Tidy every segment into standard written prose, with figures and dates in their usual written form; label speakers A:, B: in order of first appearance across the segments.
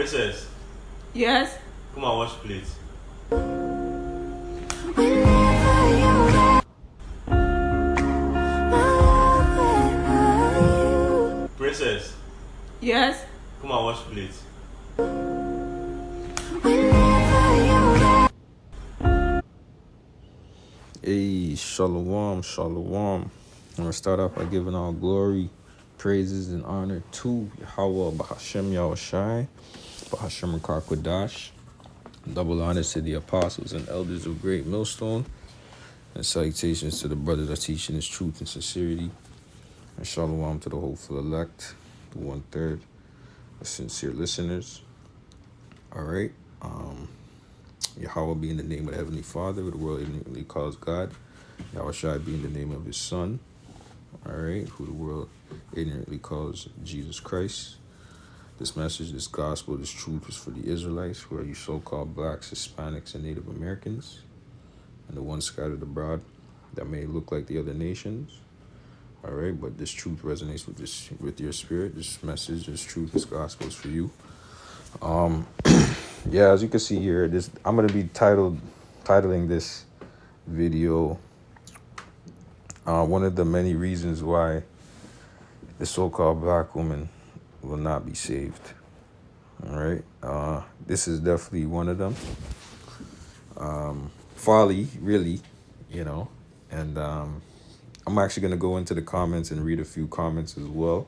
A: Princess,
B: Yes.
A: come and wash plates. Princess,
B: Yes.
A: come and wash plates.
C: Hey, shalom, shalom. I'm going to start off by giving all glory, praises, and honor to Yahweh, Bahashem Yahushai, Bahashem Karkwadash. Double honors to the apostles and elders of Great Millstone, and salutations to the brothers that are teaching His truth and sincerity. And shalom to the hopeful elect, the 1/3, the sincere listeners. All right. Yahweh being the name of the Heavenly Father, who the world ignorantly calls God. Yahushai being the name of His Son, all right, who the world ignorantly calls Jesus Christ. This message, this gospel, this truth is for the Israelites, who are you so-called blacks, Hispanics, and Native Americans, and the ones scattered abroad that may look like the other nations. All right, but this truth resonates with your spirit. This message, this truth, this gospel is for you. Yeah, as you can see here, I'm gonna be titling this video one of the many reasons why the so-called black woman will not be saved. All right, this is definitely one of them. Folly, really, and I'm actually gonna go into the comments and read a few comments as well.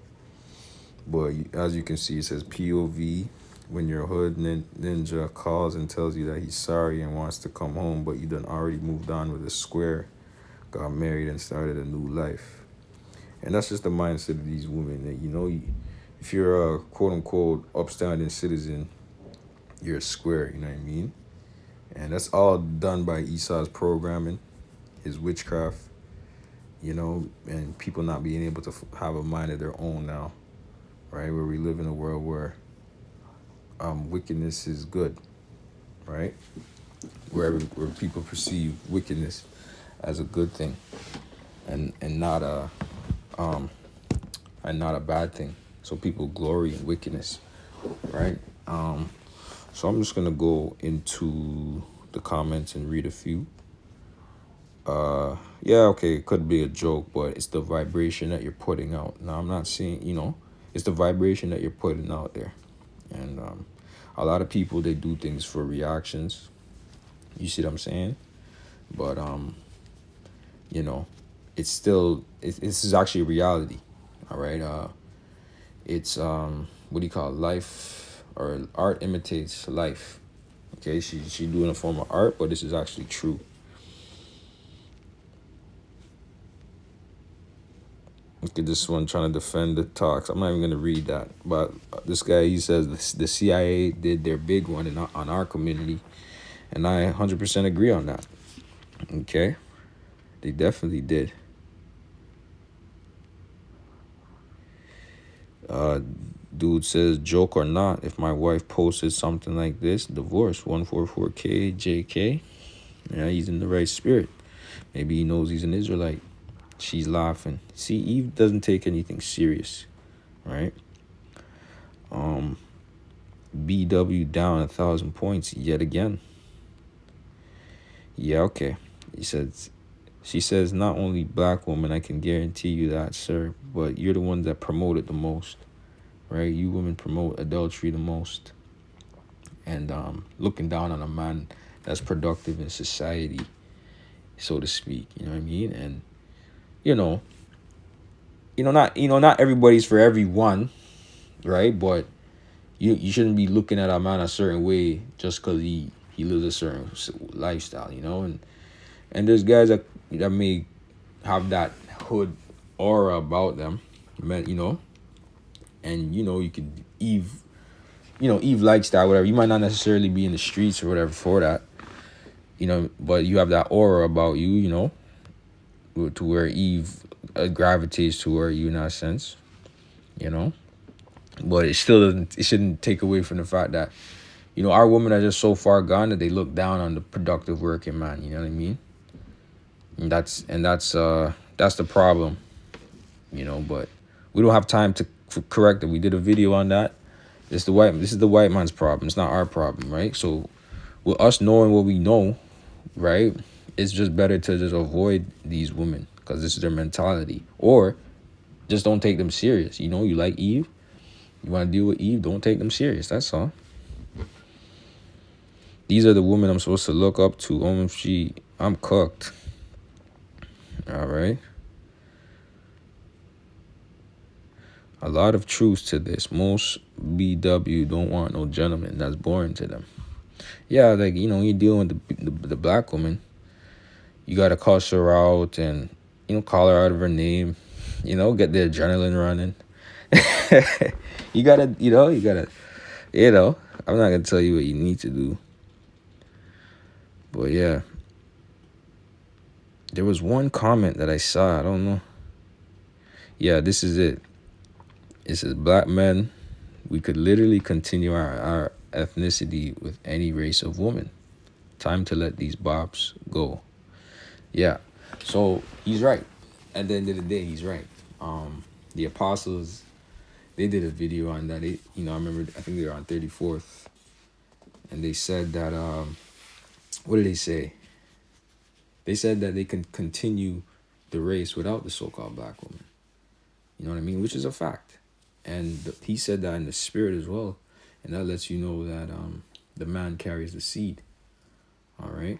C: But as you can see, it says POV. When your hood ninja calls and tells you that he's sorry and wants to come home, but you done already moved on with a square, got married and started a new life. And that's just the mindset of these women. That, if you're a quote-unquote upstanding citizen, you're a square, you know what I mean? And that's all done by Esau's programming, his witchcraft, and people not being able to have a mind of their own now, right? Where we live in a world where wickedness is good, right? Where people perceive wickedness as a good thing, and not a bad thing. So people glory in wickedness, right? So I'm just gonna go into the comments and read a few. Yeah, okay, it could be a joke, but it's the vibration that you're putting out. Now I'm not saying, it's the vibration that you're putting out there. And a lot of people, they do things for reactions. You see what I'm saying? But it's still this is actually a reality. All right. It's what do you call it? Life, or art imitates life. Okay, she doing a form of art, but this is actually true. Look at this one trying to defend the talks. I'm not even going to read that. But this guy, he says the CIA did their big one on our community. And I 100% agree on that. Okay? They definitely did. Dude says, joke or not, if my wife posted something like this, divorce, 144K, JK. Yeah, he's in the right spirit. Maybe he knows he's an Israelite. She's laughing. See, Eve doesn't take anything serious, right? BW down 1,000 points yet again. Yeah, okay. She says, not only black woman, I can guarantee you that, sir, but you're the one that promote it the most, right? You women promote adultery the most, and looking down on a man that's productive in society, so to speak. You know what I mean? And not everybody's for everyone, right? But you shouldn't be looking at a man a certain way just because he lives a certain lifestyle, and there's guys that may have that hood aura about them, and you could Eve lifestyle, whatever. You might not necessarily be in the streets or whatever for that, but you have that aura about you, to where Eve gravitates toward you in that sense, But it shouldn't take away from the fact that, our women are just so far gone that they look down on the productive working man. You know what I mean? And that's the problem. But we don't have time to correct it. We did a video on that, This is the white man's problem. It's not our problem, right? So with us knowing what we know, right? It's just better to just avoid these women because this is their mentality. Or just don't take them serious. You know, you like Eve, you want to deal with Eve, don't take them serious. That's all. These are the women I'm supposed to look up to. OMG, I'm cooked. All right. A lot of truth to this. Most BW don't want no gentleman. That's boring to them. Yeah, like, you know, you're dealing with the black woman. You got to cuss her out and, you know, call her out of her name. You know, get the adrenaline running. you got to, I'm not going to tell you what you need to do. But yeah. There was one comment that I saw. I don't know. Yeah, this is it. It says, black men, we could literally continue our ethnicity with any race of woman. Time to let these bops go. Yeah. So he's right. At the end of the day, he's right. The apostles, they did a video on that. I remember, I think they were on 34th. And they said that, what did they say? They said that they can continue the race without the so-called black woman. You know what I mean? Which is a fact. And he said that in the spirit as well. And that lets you know that the man carries the seed. All right?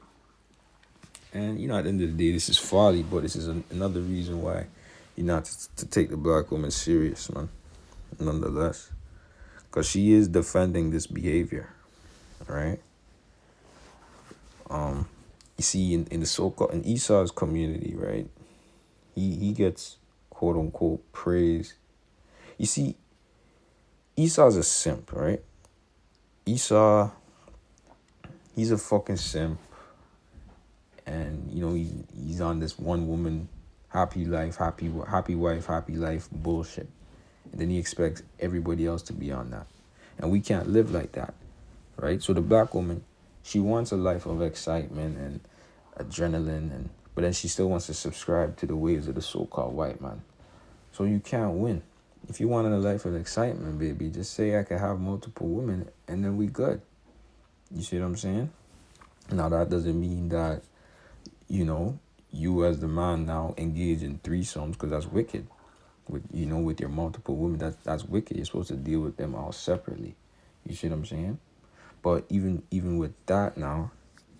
C: And, you know, at the end of the day, this is folly, but this is another reason why you're not to take the black woman serious, man. Nonetheless. Because she is defending this behavior. All right? You see, in the so-called, in Esau's community, right? He gets, quote unquote, praise. You see, Esau's a simp, right? Esau, he's a fucking simp. And, you know, he's on this one woman, happy life, happy wife, happy life bullshit. And then he expects everybody else to be on that. And we can't live like that, right? So the black woman, she wants a life of excitement and adrenaline, but then she still wants to subscribe to the ways of the so-called white man. So you can't win. If you want a life of excitement, baby, just say I can have multiple women and then we good. You see what I'm saying? Now that doesn't mean that, you know, you as the man now engage in threesomes, because that's wicked. With your multiple women, that's wicked. You're supposed to deal with them all separately. You see what I'm saying? But even with that now,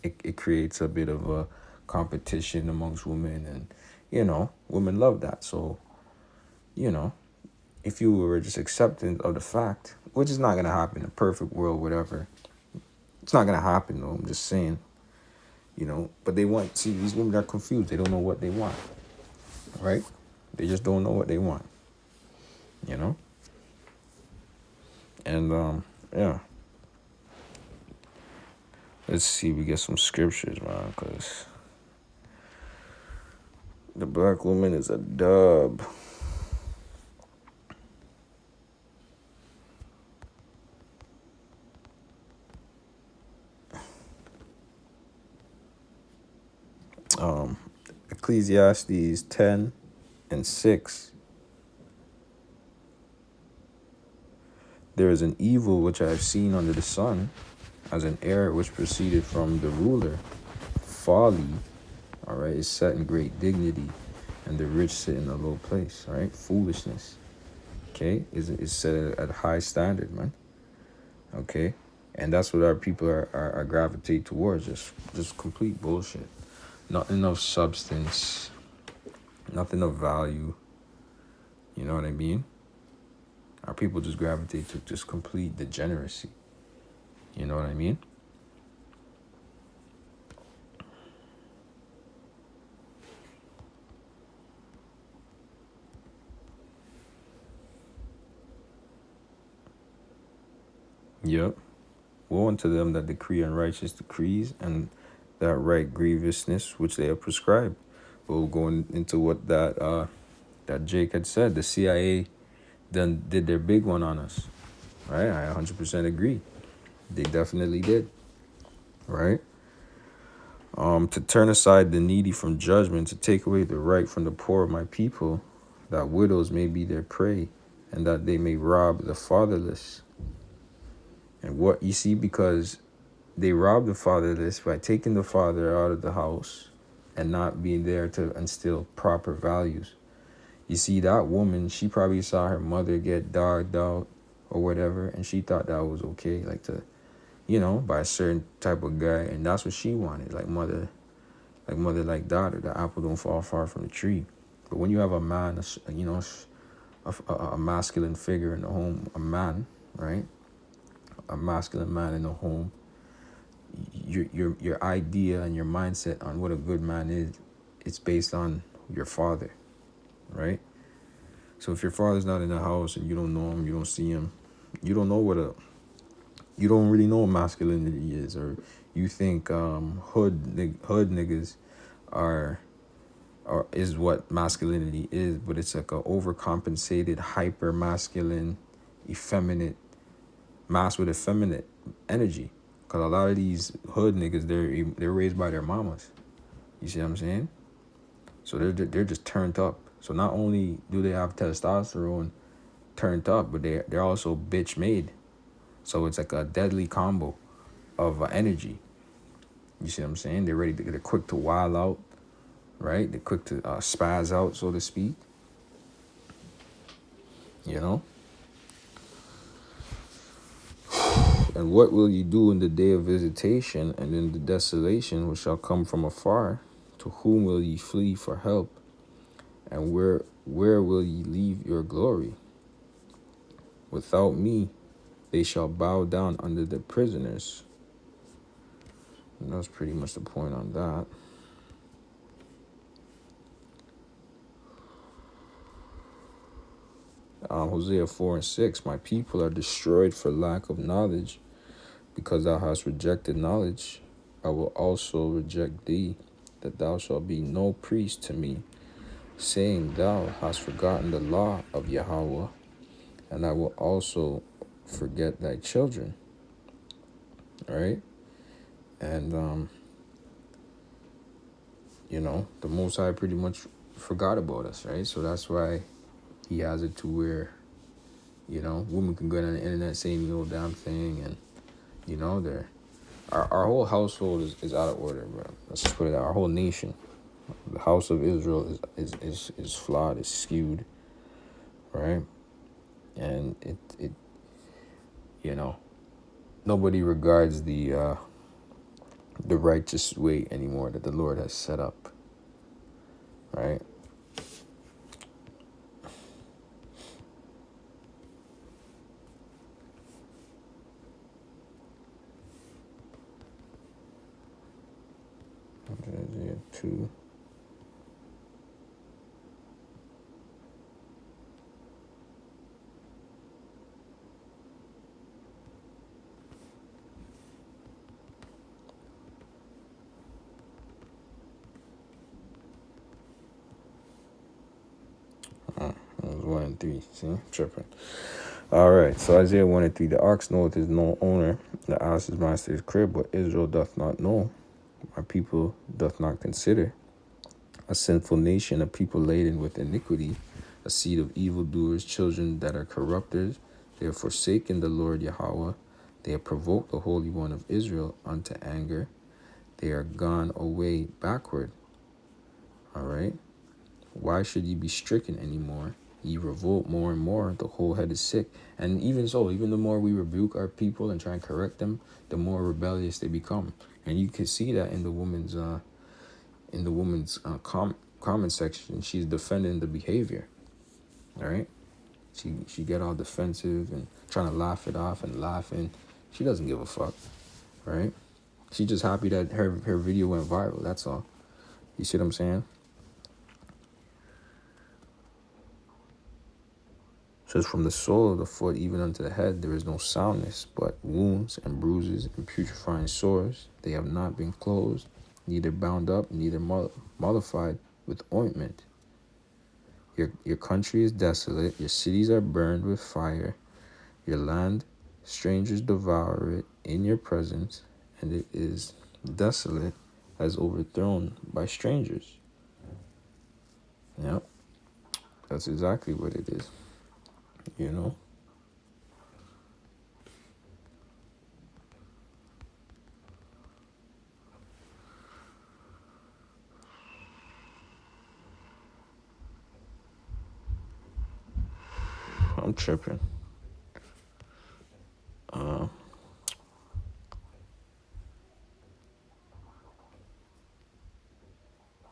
C: it creates a bit of a competition amongst women, and, you know, women love that. So, you know, if you were just accepting of the fact, which is not going to happen in a perfect world, whatever. It's not going to happen, though. I'm just saying, you know. But these women are confused. They don't know what they want, right? They just don't know what they want, you know. And, yeah. Let's see, we get some scriptures, man, because the black woman is a dub. Ecclesiastes 10:6. There is an evil which I have seen under the sun, as an error which proceeded from the ruler. Folly, all right, is set in great dignity, and the rich sit in a low place, all right? Foolishness, okay, is set at a high standard, man, okay? And that's what our people are gravitate towards, just complete bullshit. Nothing of substance, nothing of value, you know what I mean? Our people just gravitate to just complete degeneracy. You know what I mean? Yep. Woe unto them that decree unrighteous decrees, and that right grievousness which they have prescribed. We'll go into what that Jake had said. The CIA then did their big one on us. Right? I 100% agree. They definitely did. Right? To turn aside the needy from judgment, to take away the right from the poor of my people, that widows may be their prey, and that they may rob the fatherless. And what you see, because they robbed the fatherless by taking the father out of the house and not being there to instill proper values. You see, that woman, she probably saw her mother get dogged out or whatever, and she thought that was okay, like to, by a certain type of guy, and that's what she wanted, like mother, like daughter. The apple don't fall far from the tree. But when you have a man, a masculine figure in the home, a man, right, a masculine man in the home, your idea and your mindset on what a good man is, it's based on your father, right? So if your father's not in the house and you don't know him, you don't see him, you don't really know what masculinity is, or you think hood niggas are is what masculinity is, but it's like a overcompensated, hyper masculine, effeminate mass with effeminate energy. Cause a lot of these hood niggas, they're raised by their mamas. You see what I'm saying? So they're just turned up. So not only do they have testosterone turned up, but they're also bitch made. So it's like a deadly combo of energy. You see what I'm saying? They're quick to wild out, right? They're quick to spaz out, so to speak. You know? And what will you do in the day of visitation and in the desolation which shall come from afar? To whom will ye flee for help? And where will ye leave your glory? Without me, they shall bow down under the prisoners. And that's pretty much the point on that. Hosea 4:6, my people are destroyed for lack of knowledge. Because thou hast rejected knowledge, I will also reject thee, that thou shalt be no priest to me, saying, thou hast forgotten the law of Yahweh, and I will also forget thy children. All right? And, the Most High pretty much forgot about us, right? So that's why he has it to where, women can go on the internet saying the old damn thing, and, our whole household is out of order, bro. Let's just put it out. Our whole nation, the house of Israel is flawed, is skewed, right? And it nobody regards the righteous way anymore that the Lord has set up, right? Isaiah 2. It was 1 and 3. See? Tripping. All right. So Isaiah 1 and 3. The ox knoweth his no owner, the ass his master's crib, but Israel doth not know. My people doth not consider. A sinful nation, a people laden with iniquity, a seed of evildoers, children that are corrupters. They have forsaken the Lord Yahweh. They have provoked the Holy One of Israel unto anger. They are gone away backward. All right. Why should ye be stricken anymore? Ye revolt more and more. The whole head is sick. And even so, even the more we rebuke our people and try and correct them, the more rebellious they become. And you can see that in the woman's comment section. She's defending the behavior. All right. She get all defensive and trying to laugh it off and laughing. She doesn't give a fuck. Right. She's just happy that her video went viral. That's all. You see what I'm saying? Says from the sole of the foot even unto the head there is no soundness, but wounds and bruises and putrefying sores. They have not been closed, neither bound up, neither mollified with ointment. Your country is desolate, your cities are burned with fire, your land, strangers devour it in your presence, and it is desolate as overthrown by strangers. Yep, that's exactly what it is. I'm tripping. Let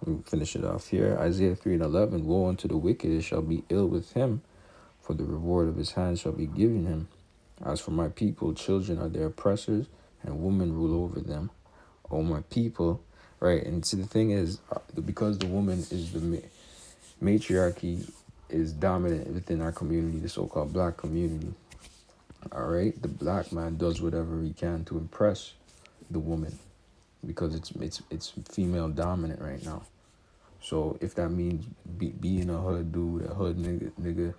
C: me finish it off here. Isaiah 3:11. Woe unto the wicked, it shall be ill with him, for the reward of his hands shall be given him. As for my people, children are their oppressors, and women rule over them. Oh, my people. Right, and see, the thing is, because the woman is the matriarchy is dominant within our community, the so-called black community. All right, the black man does whatever he can to impress the woman because it's female dominant right now. So if that means being a hood dude, a hood nigga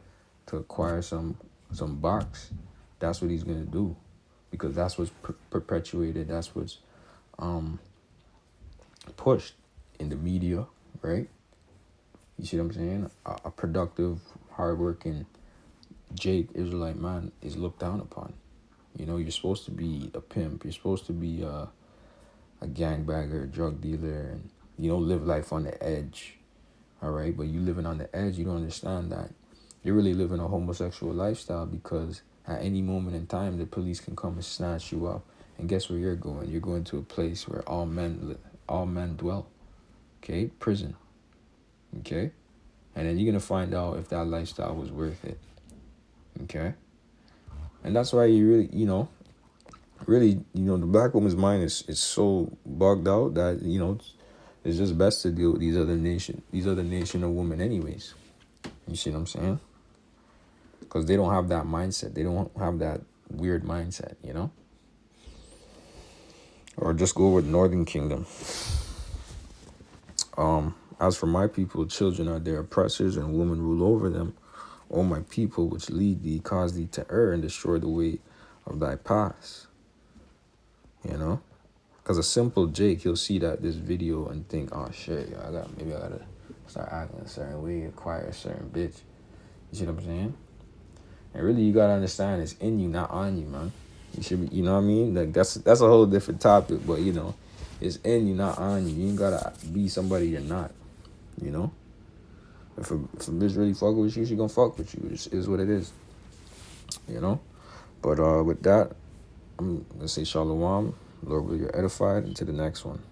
C: to acquire some box, that's what he's gonna do, because that's what's perpetuated. That's what's pushed in the media, right? You see what I'm saying? A productive, hardworking Jake Israelite man is looked down upon. You know, you're supposed to be a pimp. You're supposed to be a gangbanger, a drug dealer, and live life on the edge. All right, but you living on the edge, you don't understand that you're really living a homosexual lifestyle, because at any moment in time the police can come and snatch you up. And guess where you're going? You're going to a place where all men dwell. Okay, prison. Okay, and then you're gonna find out if that lifestyle was worth it. Okay, and that's why you really, the black woman's mind is so bugged out that it's just best to deal with these other nation of women anyways. You see what I'm saying? Because they don't have that mindset. They don't have that weird mindset, Or just go with Northern Kingdom. As for my people, children are their oppressors, and women rule over them. O my people, which lead thee, cause thee to err, and destroy the way of thy paths. Because a simple Jake, he'll see this video and think, oh shit, maybe I gotta start acting a certain way, acquire a certain bitch. You see what I'm saying? And really, you gotta understand, it's in you, not on you, man. You should be, you know what I mean? Like that's a whole different topic, but it's in you, not on you. You ain't gotta be somebody you're not. If a bitch really fuck with you, she gonna fuck with you. It is what it is. But with that, I'm gonna say shalom. Lord, will you edified, and to the next one.